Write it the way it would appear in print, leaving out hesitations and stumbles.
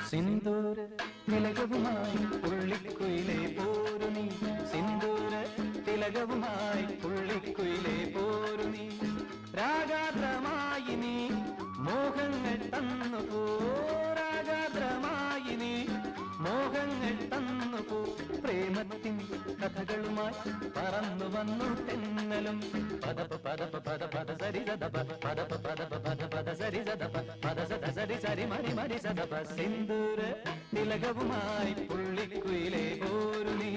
സിന്ദൂര തിലകവുമായി പുള്ളിക്കുയിലേ പോരു നീ സിന്ദൂര തിലകവുമായി പുള്ളിക്കുയിലേ പോരു നീ രാഗാദ്രമായി നീ മോഹങ്ങൾ തന്നു പോ രാഗാദ്രമായി നീ മോഹങ്ങൾ തന്നു പോ പ്രേമത്തിൻ കഥകളുമായി പറന്നു വന്നു തെന്നലും പദപ പദപ പദ പദ സരി സദപ പദപ പദപ പദ പദ സരി സദപ പദ സദ സരി സരി മരി മരി സദപ സിന്ദൂര തിലകവുമായി പുള്ളിക്കുയിലേ പോരു നീ